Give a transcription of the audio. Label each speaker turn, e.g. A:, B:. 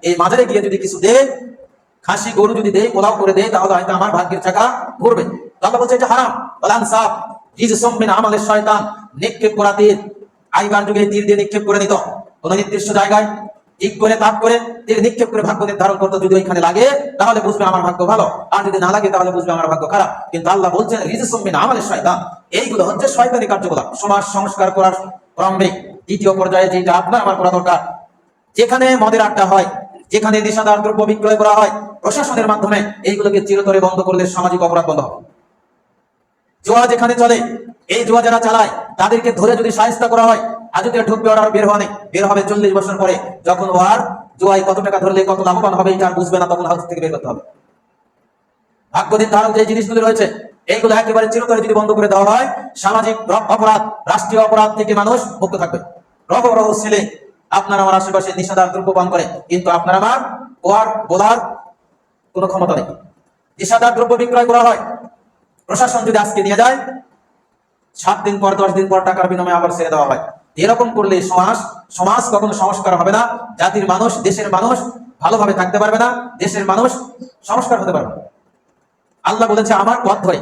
A: এই মাজারে গিয়ে যদি কিছু দে, খাসি গরু যদি দেয়, পোলাও করে দেয়, তাহলে হয়তো আমার ভাগ্যের চাকা ঘুরবে। আল্লাহ বলছে এটা হারাম। আনসাব রিজসুম মিন আমালিশ শয়তান, নিক্ষেপ করা তীর, আগেকার যুগে তীর দিয়ে নিক্ষেপ করে নিত কোন নির্দিষ্ট জায়গায়, ঠিক করে তাক করে তীর নিক্ষেপ করে ভাগ্য নির্ধারণ করতো। যদি ওইখানে লাগে তাহলে বুঝবে আমার ভাগ্য ভালো, আর যদি না লাগে তাহলে বুঝবে আমার ভাগ্য খারাপ। কিন্তু আল্লাহ বলছেন রিজসুম মিন আমালিশ শয়তান, এইগুলো হচ্ছে শয়তানি কার্যকলাপ। সমাজ সংস্কার করার ক্রমে দ্বিতীয় পর্যায়ে যেটা আপনার আমার করা দরকার, যেখানে মদের আড্ডা হয়, যেখানে নেশাদার দ্রব্য বিক্রয় করা হয়, প্রশাসনের মাধ্যমে এইগুলোকে চিরতরে বন্ধ করলে সামাজিক অপরাধ বন্ধ হবে। জুয়া যেখানে চলে, এই জুয়া যারা চালায় তাদেরকে ধরে যদি শায়েস্তা করা হয়, আজকে ঢুকবে ওরা, আর বের হওয়া নেই, বের হবে 40 বছর পরে, যখন ওর জুয়ায় কত টাকা ধরলে কত লাভবান হবে এটা আর বুঝবে না, তখন হাউস থেকে বের করতে হবে। ভাগ্য নির্ধারক যে জিনিসগুলি রয়েছে এইগুলো একেবারে চিরতরে যদি বন্ধ করে দেওয়া হয়, সামাজিক অপরাধ, রাষ্ট্রীয় অপরাধ থেকে মানুষ মুক্ত থাকবে। রহ রহ ছেলে আপনার আমার আশেপাশে নিষেধার দ্রব্য পান করে, কিন্তু আপনার আমার ওয়ার বলার কোনো ক্ষমতা নেই। নিষেধার দ্রব্য বিক্রয় করা হয়, প্রশাসন যদি আজকে নিয়ে যায়, 7 দিন পর 10 দিন পর টাকার বিনিময়ে আবার ছেড়ে দেওয়া হয়। এরকম করলে সমাজ কখনো সংস্কার হবে না, জাতির মানুষ, দেশের মানুষ ভালোভাবে থাকতে পারবে না, দেশের মানুষ সংস্কার হতে পারবে না। আল্লাহ বলেছে আমার পথ ধরে